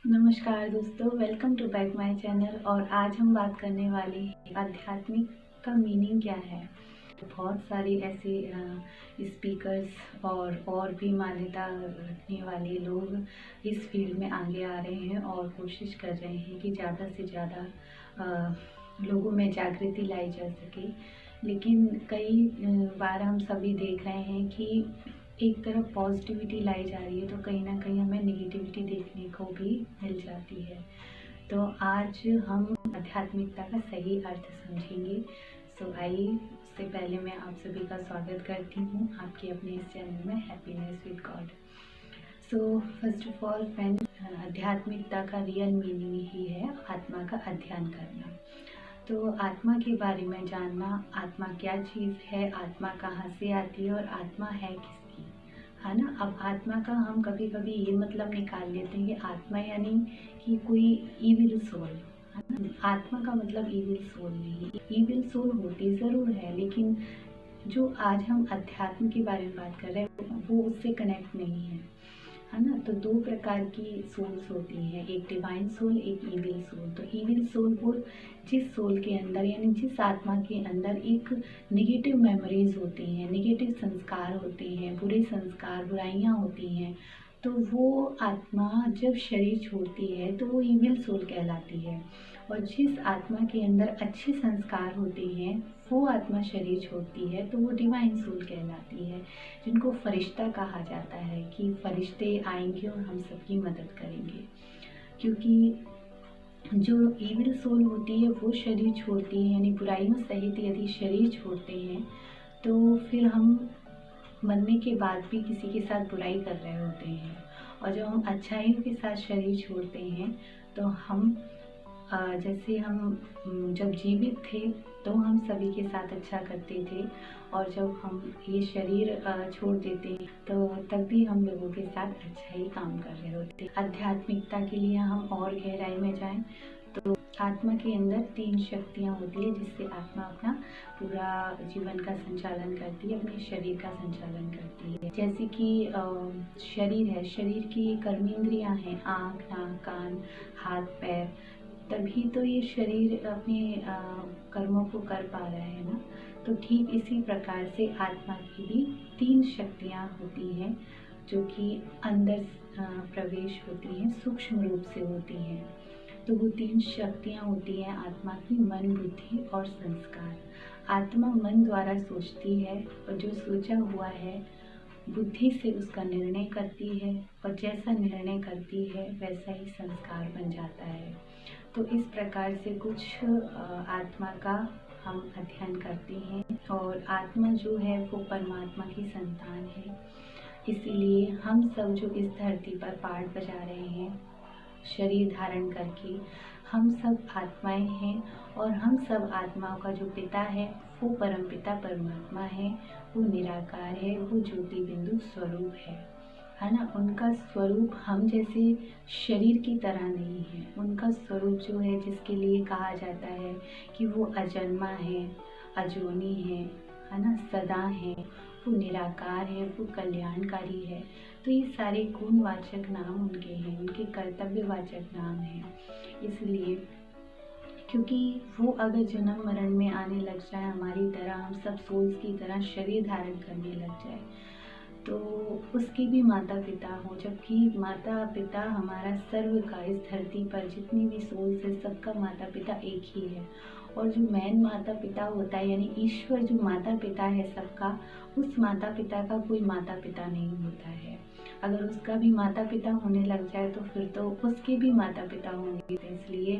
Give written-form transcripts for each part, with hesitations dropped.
नमस्कार दोस्तों, welcome to back my channel. और आज हम बात करने वाले हैं आध्यात्मिक का मीनिंग क्या है। बहुत सारे ऐसे स्पीकर्स और भी मान्यता रखने वाले लोग इस फील्ड में आगे आ रहे हैं और कोशिश कर रहे हैं कि ज़्यादा से ज़्यादा लोगों में जागृति लाई जा सके। लेकिन कई बार हम सभी देख रहे हैं कि एक तरफ पॉजिटिविटी लाई जा रही है तो कहीं ना कहीं हमें नेगेटिविटी देखने को भी मिल जाती है। तो आज हम आध्यात्मिकता का सही अर्थ समझेंगे। सो आइए, उससे पहले मैं आप सभी का स्वागत करती हूँ आपके अपने इस चैनल में happiness with God. So first of all friend, आध्यात्मिकता का रियल मीनिंग ही है आत्मा का अध्ययन करना। तो आत्मा के बारे में जानना, आत्मा क्या चीज़ है, आत्मा कहाँ से आती है और आत्मा है किसकी, है ना। अब आत्मा का हम कभी कभी ये मतलब निकाल लेते हैं कि आत्मा यानी कि कोई ईविल सोल, है ना। आत्मा का मतलब ईविल सोल नहीं। ईविल सोल होती ज़रूर है, लेकिन जो आज हम अध्यात्म के बारे में बात कर रहे हैं वो उससे कनेक्ट नहीं है ना। तो दो प्रकार की सोल्स होती हैं, एक डिवाइन सोल, एक ईविल सोल। तो ईविल सोल वो जिस सोल के अंदर यानी जिस आत्मा के अंदर एक निगेटिव मेमोरीज होती हैं, निगेटिव संस्कार होते हैं, बुरे संस्कार, बुराइयां होती हैं, तो वो आत्मा जब शरीर छोड़ती है तो वो ईविल सोल कहलाती है। और जिस आत्मा के अंदर अच्छे संस्कार होते हैं वो आत्मा शरीर छोड़ती है तो वो डिवाइन सोल कहलाती है, जिनको फरिश्ता कहा जाता है कि फरिश्ते आएंगे और हम सबकी मदद करेंगे। क्योंकि जो ईविल सोल होती है वो शरीर छोड़ती है, यानी बुराइयों सहित यदि शरीर छोड़ते हैं तो फिर हम मरने के बाद भी किसी के साथ बुराई कर रहे होते हैं। और जब हम अच्छाइयों के साथ शरीर छोड़ते हैं तो हम जैसे हम जब जीवित थे तो हम सभी के साथ अच्छा करते थे, और जब हम ये शरीर छोड़ देते हैं तो तब भी हम लोगों के साथ अच्छा ही काम कर रहे होते हैं। आध्यात्मिकता के लिए हम और गहराई में जाएं तो आत्मा के अंदर 3 शक्तियाँ होती है जिससे आत्मा अपना पूरा जीवन का संचालन करती है, अपने शरीर का संचालन करती है। जैसे कि शरीर है, शरीर की कर्मेंद्रियाँ हैं आँख, नाक, कान, हाथ, पैर, तभी तो ये शरीर अपने कर्मों को कर पा रहा है ना। तो ठीक इसी प्रकार से आत्मा की भी 3 शक्तियाँ होती हैं जो कि अंदर प्रवेश होती हैं, सूक्ष्म रूप से होती हैं। तो वो 3 शक्तियाँ होती हैं आत्मा की, मन, बुद्धि और संस्कार। आत्मा मन द्वारा सोचती है और जो सोचा हुआ है बुद्धि से उसका निर्णय करती है, और जैसा निर्णय करती है वैसा ही संस्कार बन जाता है। तो इस प्रकार से कुछ आत्मा का हम अध्ययन करते हैं। और आत्मा जो है वो परमात्मा की संतान है, इसीलिए हम सब जो इस धरती पर पार्ट बजा रहे हैं शरीर धारण करके, हम सब आत्माएं हैं। और हम सब आत्माओं का जो पिता है वो परमपिता परमात्मा है, वो निराकार है, वो ज्योति बिंदु स्वरूप है ना। उनका स्वरूप हम जैसे शरीर की तरह नहीं है। उनका स्वरूप जो है, जिसके लिए कहा जाता है कि वो अजन्मा है, अजोनी है ना, सदा है, वो निराकार है, वो कल्याणकारी है। तो ये सारे गुणवाचक नाम उनके हैं, उनके कर्तव्यवाचक नाम हैं। इसलिए क्योंकि वो अगर जन्म मरण में आने लग जाए हमारी तरह, हम सब सोल्स की तरह शरीर धारण करने लग जाए, तो उसके भी माता पिता हों, जबकि माता पिता हमारा सर्व का, इस धरती पर जितनी भी सोल्स है सबका माता पिता एक ही है। और जो मेन माता पिता होता है यानी ईश्वर जो माता पिता है सबका, उस माता पिता का कोई माता पिता नहीं होता है। अगर उसका भी माता पिता होने लग जाए तो फिर तो उसके भी माता पिता होंगे। तो इसलिए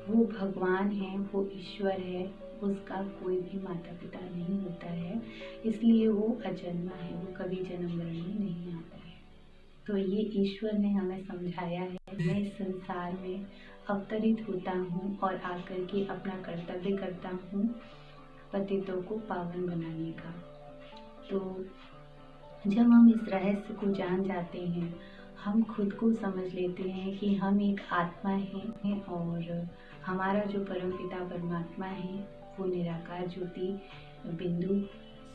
वो भगवान है, वो ईश्वर है, उसका कोई भी माता पिता नहीं होता है। इसलिए वो अजन्मा है, वो कभी जन्म मरण में नहीं आता है। तो ये ईश्वर ने हमें समझाया है। मैं इस संसार में अवतरित होता हूँ और आकर के अपना कर्तव्य करता हूँ, पतितों को पावन बनाने का। तो जब हम इस रहस्य को जान जाते हैं, हम खुद को समझ लेते हैं कि हम एक आत्मा हैं और हमारा जो परमपिता परमात्मा है वो निराकार ज्योति बिंदु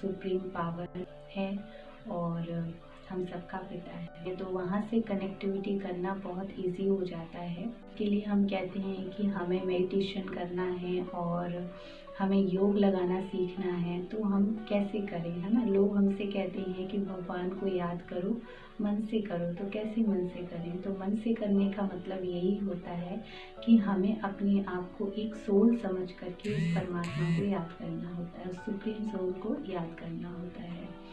सुप्रीम पावर है। और हम सबका पिता है। तो वहाँ से कनेक्टिविटी करना बहुत इजी हो जाता है। के लिए हम कहते हैं कि हमें मेडिटेशन करना है और हमें योग लगाना सीखना है, तो हम कैसे करें, है ना। लोग हमसे कहते हैं कि भगवान को याद करो, मन से करो। तो कैसे मन से करें? तो मन से करने का मतलब यही होता है कि हमें अपने आप को एक सोल समझ करके उस परमात्मा को याद करना होता है, उस सुप्रीम सोल को याद करना होता है।